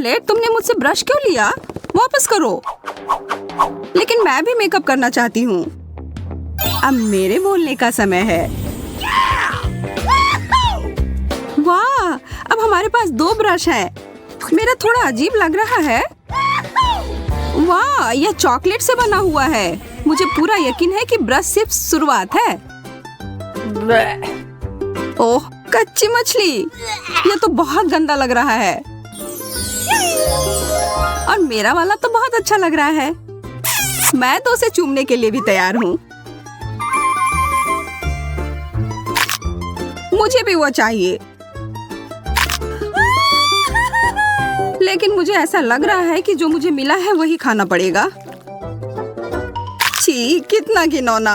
Charlotte, तुमने मुझसे brush क्यों लिया? वापस करो। लेकिन मैं भी मेकअप करना चाहती हूँ। अब मेरे बोलने का समय है। वाह, अब हमारे पास 2 ब्रश हैं। मेरा थोड़ा अजीब लग रहा है। वाह, यह चॉकलेट से बना हुआ है। मुझे पूरा यकीन है कि ब्रश सिर्फ शुरुआत है। ओह, कच्ची मछली। यह तो बहुत गंदा लग रहा है। और मेरा वाला तो बहुत अच्छा लग रहा है। मैं तो उसे चूमने के लिए भी तैयार हूँ। मुझे भी वो चाहिए। लेकिन मुझे ऐसा लग रहा है कि जो मुझे मिला है वही खाना पड़ेगा। छी, कितना घिनौना।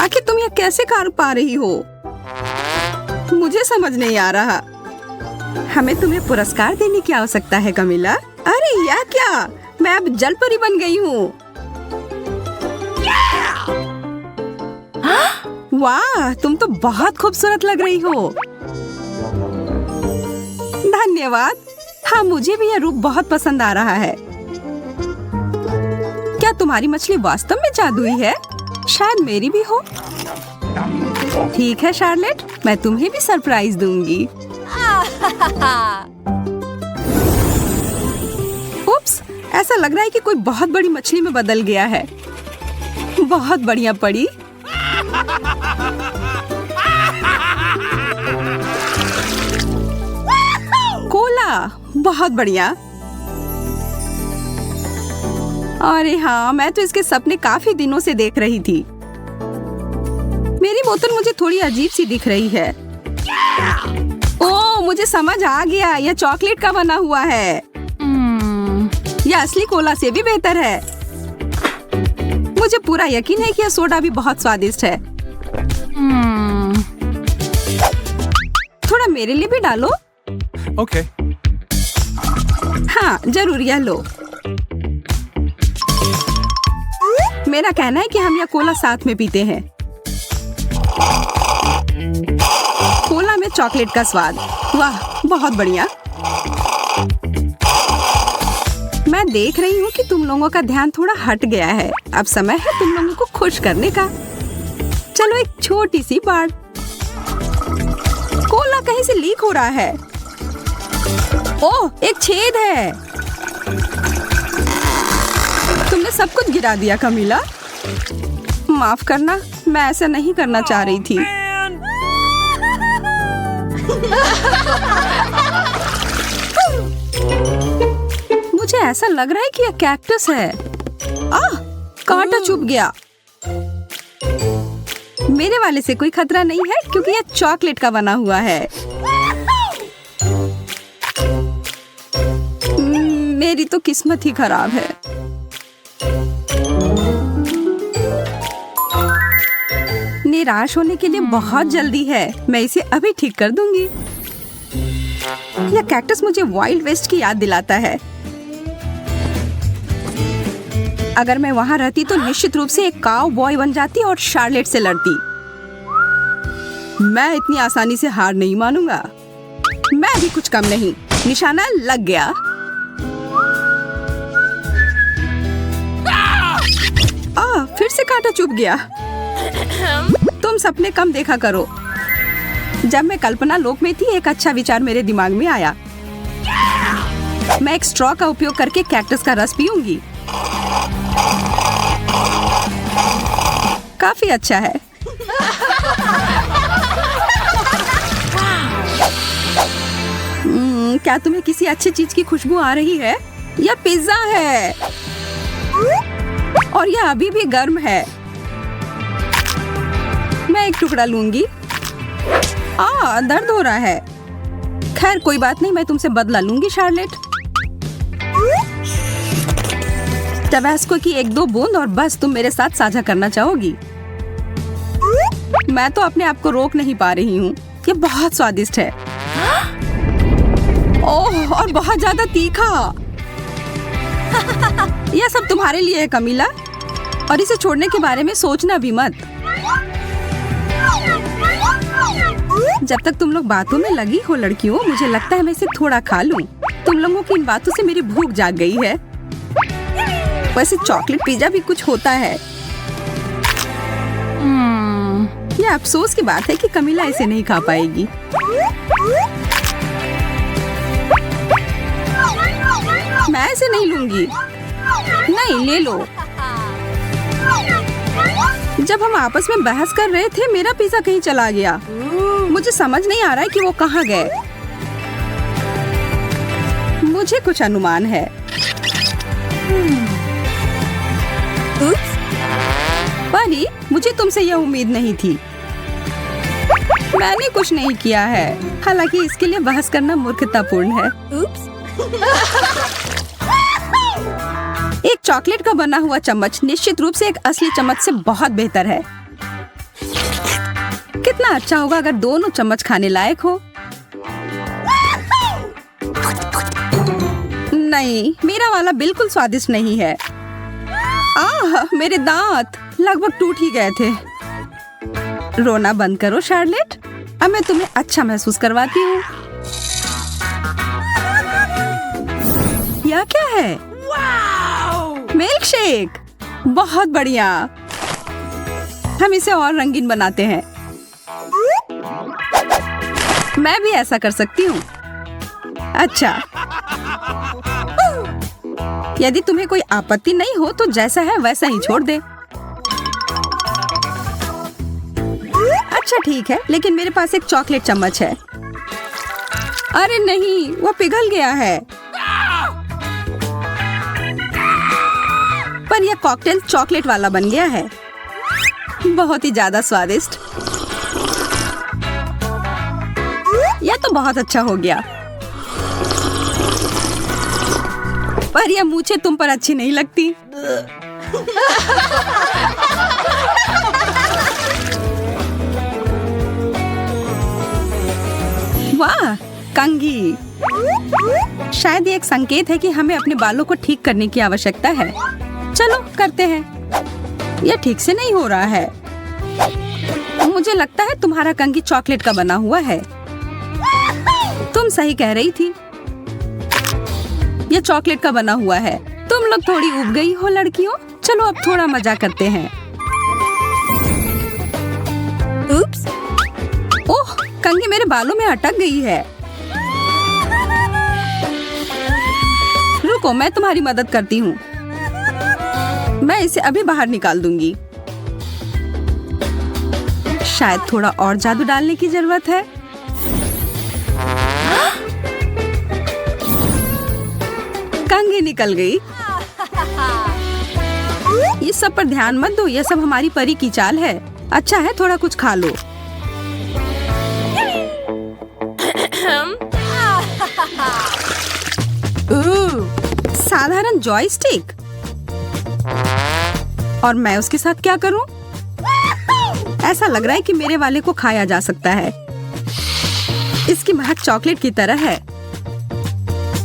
आखिर तुम यह कैसे कर पा रही हो? मुझे समझ नहीं आ रहा। हमें तुम्हें पुरस्कार देने की आवश्यकता है कमिला। अरे यह क्या? मैं अब जल परी बन गई हूँ। वाह, तुम तो बहुत खूबसूरत लग रही हो। धन्यवाद। हाँ, मुझे भी यह रूप बहुत पसंद आ रहा है। क्या तुम्हारी मछली वास्तव में जादुई है? शायद मेरी भी हो। ठीक है शार्लेट, मैं तुम्हें भी सरप्राइज दूंगी। उप्स, ऐसा लग रहा है कि कोई बहुत बड़ी मछली में बदल गया है। बहुत बढ़िया पड़ी। कोला, बहुत बढ़िया। अरे हाँ, मैं तो इसके सपने काफी दिनों से देख रही थी। मेरी बोतल मुझे थोड़ी अजीब सी दिख रही है। ओह, मुझे समझ आ गया, यह चॉकलेट का बना हुआ है। यह असली कोला से भी बेहतर है। मुझे पूरा यकीन है कि यह सोडा भी बहुत स्वादिष्ट है। थोड़ा मेरे लिए भी डालो। ओके। हाँ, जरूर, यह लो। मेरा कहना है कि हम यह कोला साथ में पीते हैं। कोला में चॉकलेट का स्वाद। वाह, बहुत बढ़िया। मैं देख रही हूँ कि तुम लोगों का ध्यान थोड़ा हट गया है। अब समय है तुम लोगों को खुश करने का। चलो एक छोटी सी बार। कोला कहीं से लीक हो रहा है। ओह, एक छेद है। तुमने सब कुछ गिरा दिया कमिला। माफ करना, मैं ऐसा नहीं करना चाह रही थी। मुझे ऐसा लग रहा है कि यह कैक्टस है। आह, कांटा चुभ गया। मेरे वाले से कोई खतरा नहीं है क्योंकि यह चॉकलेट का बना हुआ है। मेरी तो किस्मत ही खराब है। निराश होने के लिए बहुत जल्दी है। मैं इसे अभी ठीक कर दूंगी। यह कैक्टस मुझे वाइल्ड वेस्ट की याद दिलाता है। अगर मैं वहां रहती तो निश्चित रूप से एक काउ बॉय बन जाती और शार्लेट से लड़ती। मैं इतनी आसानी से हार नहीं मानूंगा। मैं भी कुछ कम नहीं। निशाना लग गया। फिर से कांटा चुभ गया। तुम सपने कम देखा करो। जब मैं कल्पना लोक में थी, एक अच्छा विचार मेरे दिमाग में आया। मैं एक स्ट्रॉ का उपयोग करके कैक्टस का रस पीऊंगी। काफी अच्छा है। क्या तुम्हें किसी अच्छी चीज की खुशबू आ रही है? यह पिज्जा है और यह अभी भी गर्म है। मैं एक टुकड़ा लूंगी। दर्द हो रहा है। खैर कोई बात नहीं, मैं तुमसे बदला लूंगी शार्लेट। टबैस्को की 1-2 बूंद और बस तुम मेरे साथ साझा करना चाहोगी। मैं तो अपने आप को रोक नहीं पा रही हूँ। ये बहुत स्वादिष्ट है। ओह, और बहुत ज्यादा तीखा। यह सब तुम्हारे लिए है कमिला, और इसे छोड़ने के बारे में सोचना भी मत। जब तक तुम लोग बातों में लगी हो लड़कियों, मुझे लगता है मैं इसे थोड़ा खा लूं। लोगों की इन बातों से मेरी भूख जाग गई है। वैसे चॉकलेट पिज्जा भी कुछ होता है। ये अफसोस की बात है कि कमीला इसे नहीं खा पाएगी। मैं इसे नहीं लूंगी। नहीं, ले लो। जब हम आपस में बहस कर रहे थे, मेरा पिज्जा कहीं चला गया। मुझे समझ नहीं आ रहा है कि वो कहाँ गए। मुझे कुछ अनुमान है। परी, मुझे तुमसे यह उम्मीद नहीं थी। मैंने कुछ नहीं किया है, हालांकि इसके लिए बहस करना मूर्खतापूर्ण है। एक चॉकलेट का बना हुआ चम्मच निश्चित रूप से एक असली चम्मच से बहुत बेहतर है। कितना अच्छा होगा अगर दोनों चम्मच खाने लायक हो। नहीं, मेरा वाला बिल्कुल स्वादिष्ट नहीं है। आह, मेरे दांत लगभग टूट ही गए थे। रोना बंद करो शार्लेट, अब मैं तुम्हें अच्छा महसूस करवाती हूँ। यह क्या है? मिल्क शेक, बहुत बढ़िया। हम इसे और रंगीन बनाते हैं। मैं भी ऐसा कर सकती हूँ। अच्छा, यदि तुम्हें कोई आपत्ति नहीं हो तो जैसा है वैसा ही छोड़ दे। अच्छा ठीक है, लेकिन मेरे पास एक चॉकलेट चम्मच है। अरे नहीं, वो पिघल गया है। पर यह कॉकटेल चॉकलेट वाला बन गया है। बहुत ही ज्यादा स्वादिष्ट। यह तो बहुत अच्छा हो गया। पर यह मूछें तुम पर अच्छी नहीं लगती। वाह, कंघी। शायद ये एक संकेत है कि हमें अपने बालों को ठीक करने की आवश्यकता है। चलो करते हैं। यह ठीक से नहीं हो रहा है। मुझे लगता है तुम्हारा कंघी चॉकलेट का बना हुआ है। तुम सही कह रही थी, यह चॉकलेट का बना हुआ है। तुम लोग थोड़ी उब गई हो लड़कियों। चलो अब थोड़ा मजा करते हैं। उप्स। ओह, कंघी मेरे बालों में अटक गई है। रुको, मैं तुम्हारी मदद करती हूँ। मैं इसे अभी बाहर निकाल दूंगी। शायद थोड़ा और जादू डालने की जरूरत है। कंघी निकल गई। ये सब पर ध्यान मत दो, यह सब हमारी परी की चाल है। अच्छा है, थोड़ा कुछ खा लो। साधारण जॉयस्टिक, और मैं उसके साथ क्या करूं? ऐसा लग रहा है कि मेरे वाले को खाया जा सकता है। इसकी महक चॉकलेट की तरह है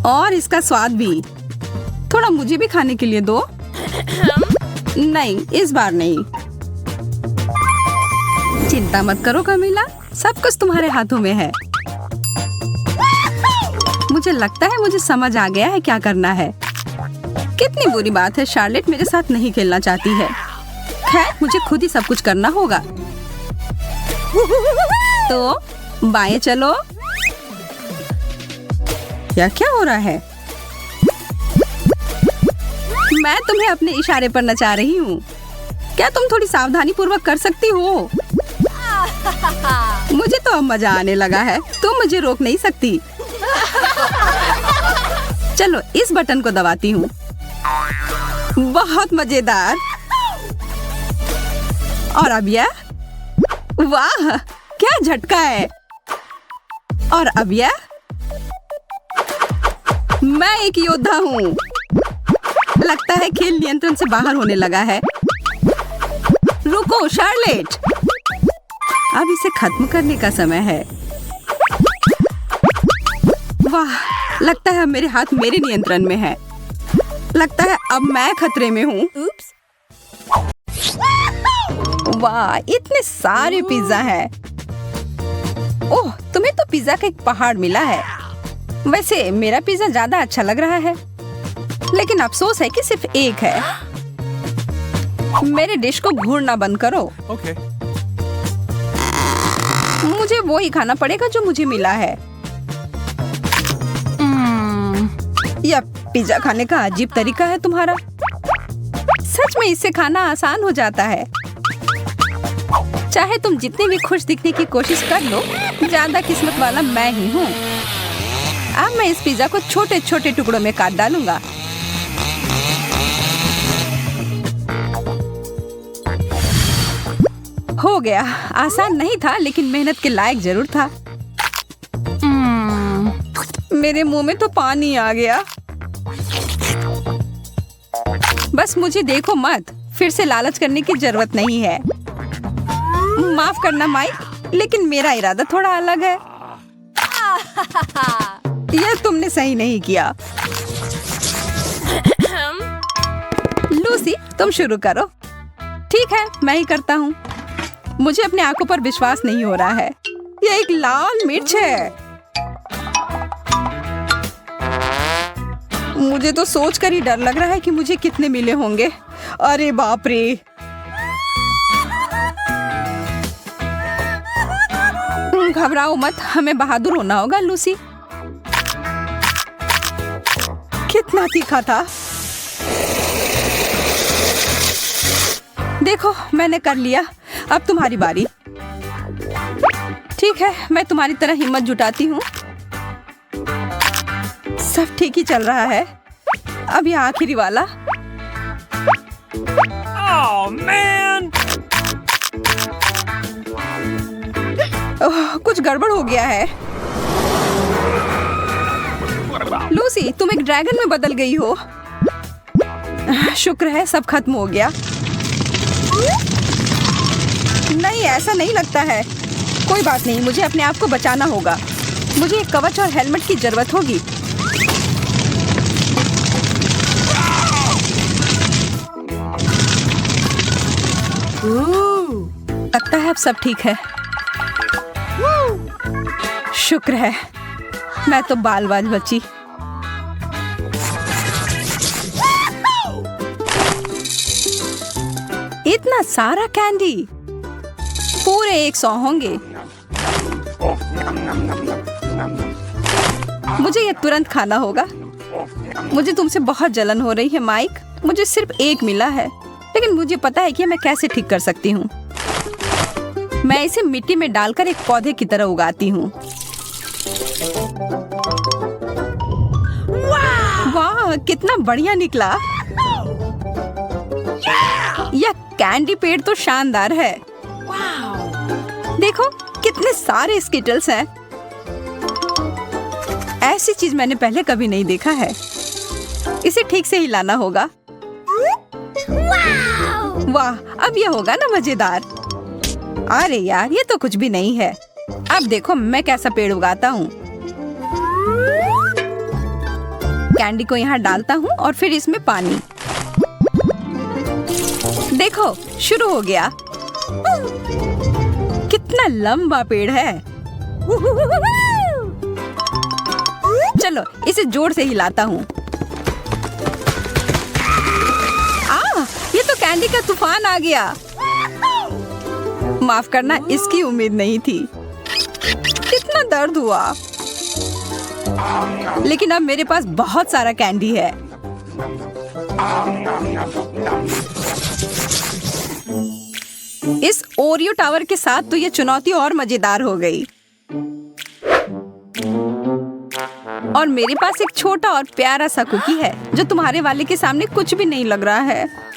और इसका स्वाद भी। थोड़ा मुझे भी खाने के लिए दो। नहीं, इस बार नहीं। चिंता मत करो कमीला, सब कुछ तुम्हारे हाथों में है। मुझे लगता है मुझे समझ आ गया है क्या करना है। कितनी बुरी बात है, शार्लेट मेरे साथ नहीं खेलना चाहती है। खैर, मुझे खुद ही सब कुछ करना होगा। तो बाएं चलो। क्या क्या हो रहा है? मैं तुम्हें अपने इशारे पर नचा रही हूँ। क्या तुम थोड़ी सावधानी पूर्वक कर सकती हो? मुझे तो अब मजा आने लगा है। तुम मुझे रोक नहीं सकती। चलो इस बटन को दबाती हूँ। बहुत मजेदार। और अब यह, वाह क्या झटका है। और अब यह, मैं एक योद्धा हूँ। लगता है खेल नियंत्रण से बाहर होने लगा है। रुको शार्लेट, अब इसे खत्म करने का समय है। वाह, लगता है अब मेरे हाथ मेरे नियंत्रण में है। लगता है अब मैं खतरे में हूँ। वाह, इतने सारे पिज्जा हैं। ओह, तुम्हें तो पिज्जा का एक पहाड़ मिला है। वैसे मेरा पिज्जा ज्यादा अच्छा लग रहा है, लेकिन अफसोस है कि सिर्फ एक है। मेरे डिश को घूरना बंद करो। Okay. मुझे वो ही खाना पड़ेगा जो मुझे मिला है। यह पिज्जा खाने का अजीब तरीका है तुम्हारा। सच में इससे खाना आसान हो जाता है। चाहे तुम जितने भी खुश दिखने की कोशिश कर लो, ज्यादा किस्मत वाला मैं ही हूँ। अब मैं इस पिज्जा को छोटे छोटे टुकड़ों में काट डालूंगा। हो गया। आसान नहीं था, लेकिन मेहनत के लायक जरूर था। मेरे मुंह में तो पानी आ गया। बस मुझे देखो मत, फिर से लालच करने की जरूरत नहीं है। माफ करना माइक, लेकिन मेरा इरादा थोड़ा अलग है। यह तुमने सही नहीं किया। लूसी, तुम शुरू करो। ठीक है, मैं ही करता हूँ। मुझे अपने आंखों पर विश्वास नहीं हो रहा है। यह एक लाल मिर्च है। मुझे तो सोचकर ही डर लग रहा है कि मुझे कितने मिले होंगे। अरे बाप रे! घबराओ मत, हमें बहादुर होना होगा लूसी। कितना तीखा था। देखो, मैंने कर लिया। अब तुम्हारी बारी। ठीक है, मैं तुम्हारी तरह हिम्मत जुटाती हूँ। सब ठीक ही चल रहा है। अब यह आखिरी वाला। Oh man! कुछ गड़बड़ हो गया है। लूसी, तुम एक ड्रैगन में बदल गई हो। शुक्र है सब खत्म हो गया। नहीं, ऐसा नहीं लगता है। कोई बात नहीं, मुझे अपने आप को बचाना होगा। मुझे एक कवच और हेलमेट की जरूरत होगी। लगता है अब सब ठीक है। शुक्र है, मैं तो बाल बाज बची। इतना सारा कैंडी, पूरे 100 होंगे। मुझे ये तुरंत खाना होगा। मुझे तुमसे बहुत जलन हो रही है माइक। मुझे सिर्फ एक मिला है, लेकिन मुझे पता है कि मैं कैसे ठीक कर सकती हूँ। मैं इसे मिट्टी में डालकर एक पौधे की तरह उगाती हूँ। वाह, कितना बढ़िया निकला। यह कैंडी पेड़ तो शानदार है। देखो, कितने सारे स्किटल्स हैं। ऐसी चीज मैंने पहले कभी नहीं देखा है। इसे ठीक से हिलाना होगा। वाह, अब यह होगा ना मजेदार। अरे यार, ये तो कुछ भी नहीं है। अब देखो मैं कैसा पेड़ उगाता हूँ। कैंडी को यहाँ डालता हूँ और फिर इसमें पानी। देखो, शुरू हो गया। कितना लंबा पेड़ है। चलो, इसे जोर से हिलाता हूँ। ये तो कैंडी का तूफान आ गया। माफ करना, इसकी उम्मीद नहीं थी। कितना दर्द हुआ। लेकिन अब मेरे पास बहुत सारा कैंडी है। इस ओरियो टावर के साथ तो ये चुनौती और मजेदार हो गई। और मेरे पास एक छोटा और प्यारा सा कुकी है जो तुम्हारे वाले के सामने कुछ भी नहीं लग रहा है।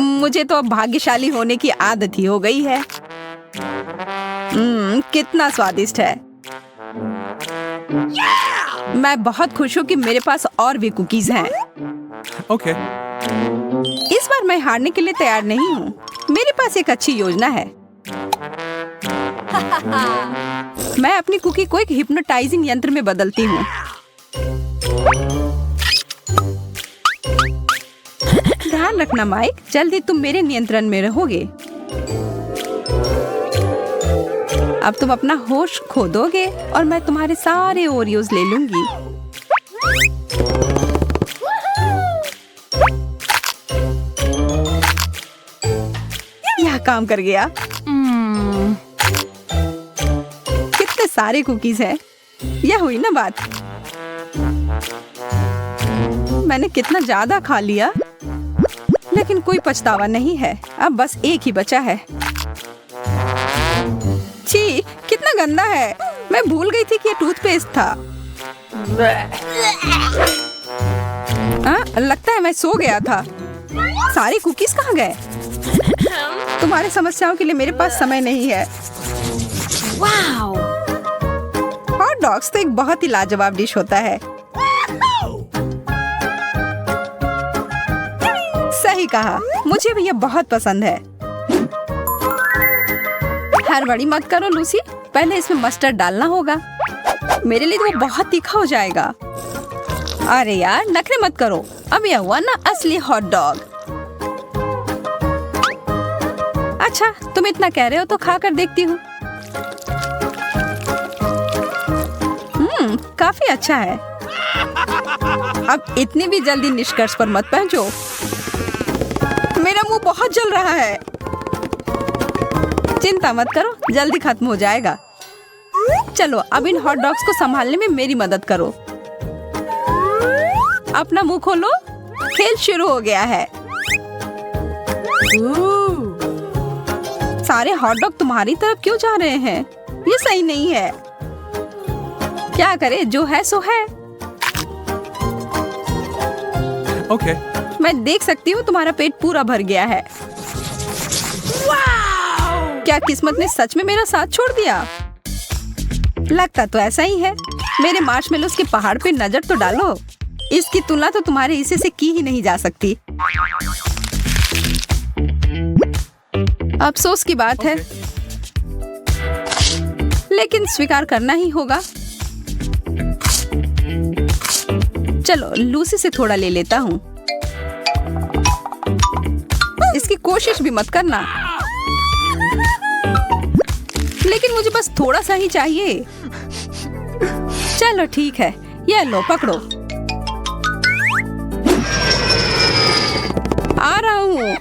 मुझे तो अब भाग्यशाली होने की आदत ही हो गई है। कितना स्वादिष्ट है। मैं बहुत खुश हूँ कि मेरे पास और भी कुकीज हैं। Okay. इस बार मैं हारने के लिए तैयार नहीं हूँ। मेरे पास एक अच्छी योजना है। मैं अपनी कुकी को एक हिप्नोटाइजिंग यंत्र में बदलती हूँ। ध्यान रखना माइक, जल्दी तुम मेरे नियंत्रण में रहोगे। अब तुम अपना होश खो दोगे और मैं तुम्हारे सारे ओरियोज ले लूंगी। यह काम कर गया। कितने सारे कुकीज हैं। यह हुई ना बात। मैंने कितना ज्यादा खा लिया, लेकिन कोई पछतावा नहीं है। अब बस एक ही बचा है। छी, कितना गंदा है। मैं भूल गई थी कि ये टूथपेस्ट था। लगता है मैं सो गया था। सारे कुकीज कहाँ गए? तुम्हारी समस्याओं के लिए मेरे पास समय नहीं है। वाओ! हॉट डॉग्स तो एक बहुत ही लाजवाब डिश होता है। सही कहा, मुझे भी ये बहुत पसंद है। हड़बड़ी मत करो लूसी, पहले इसमें मस्टर्ड डालना होगा। मेरे लिए तो वो बहुत तीखा हो जाएगा। अरे यार, नखरे मत करो। अब यह हुआ ना असली हॉट डॉग। अच्छा, तुम इतना कह रहे हो तो खा कर देखती हूँ। काफी अच्छा है। अब इतनी भी जल्दी निष्कर्ष पर मत पहुंचो। मेरा मुंह बहुत जल रहा है। चिंता मत करो, जल्दी खत्म हो जाएगा। चलो अब इन हॉट डॉग्स को संभालने में मेरी मदद करो। अपना मुंह खोलो, खेल शुरू हो गया है। सारे हॉट डॉग तुम्हारी तरफ क्यों जा रहे हैं? ये सही नहीं है। क्या करे, जो है सो है। Okay. मैं देख सकती हूँ तुम्हारा पेट पूरा भर गया है। क्या किस्मत ने सच में मेरा साथ छोड़ दिया? लगता तो ऐसा ही है। मेरे मार्शमेलोस के पहाड़ पे नजर तो डालो। इसकी तुलना तो तुम्हारे हिस्से से की ही नहीं जा सकती। अफसोस की बात है, लेकिन स्वीकार करना ही होगा। चलो लूसी से थोड़ा ले लेता हूँ। इसकी कोशिश भी मत करना, लेकिन मुझे बस थोड़ा सा ही चाहिए। चलो ठीक है, ये लो पकड़ो। आ रहा हूँ।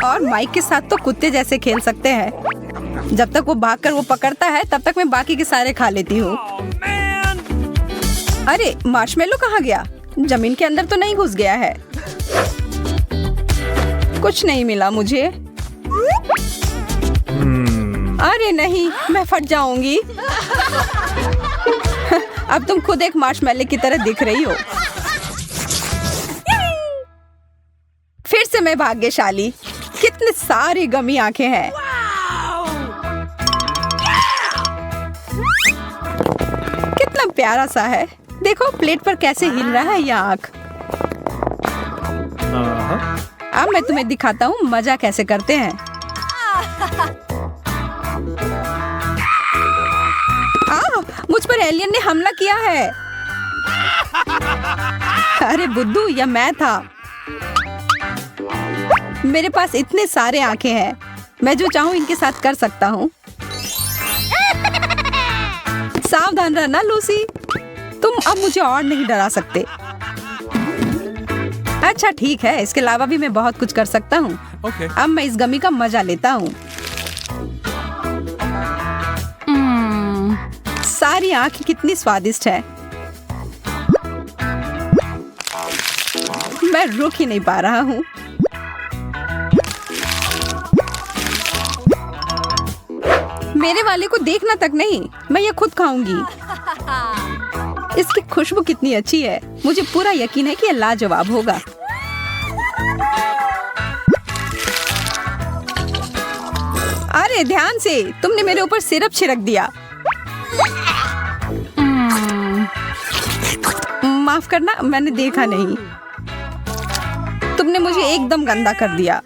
और माइक के साथ तो कुत्ते जैसे खेल सकते हैं। जब तक वो भागकर वो पकड़ता है, तब तक मैं बाकी के सारे खा लेती हूँ। अरे मार्शमेलो कहाँ गया? जमीन के अंदर तो नहीं घुस गया है? कुछ नहीं मिला मुझे। अरे नहीं, मैं फट जाऊंगी। अब तुम खुद एक मार्शमेलो की तरह दिख रही हो। फिर से मैं भाग्यशाली। कितने सारी गमी आंखें हैं। कितना प्यारा सा है। देखो प्लेट पर कैसे हिल रहा है यह आंख। अब मैं तुम्हें दिखाता हूँ मजा कैसे करते हैं। मुझ पर एलियन ने हमला किया है। अरे बुद्धू, यह मैं था। मेरे पास इतने सारे आंखें हैं। मैं जो चाहूँ इनके साथ कर सकता हूँ। सावधान रहना लूसी, तुम अब मुझे और नहीं डरा सकते। अच्छा ठीक है, इसके अलावा भी मैं बहुत कुछ कर सकता हूँ। Okay. अब मैं इस गमी का मजा लेता हूँ। सारी आंखें कितनी स्वादिष्ट है। मैं रुक ही नहीं पा रहा हूँ। मेरे वाले को देखना तक नहीं, मैं ये खुद खाऊंगी। इसकी खुशबू कितनी अच्छी है। मुझे पूरा यकीन है कि ये लाजवाब होगा। अरे ध्यान से, तुमने मेरे ऊपर सिरप छिड़क दिया। माफ करना, मैंने देखा नहीं। तुमने मुझे एकदम गंदा कर दिया।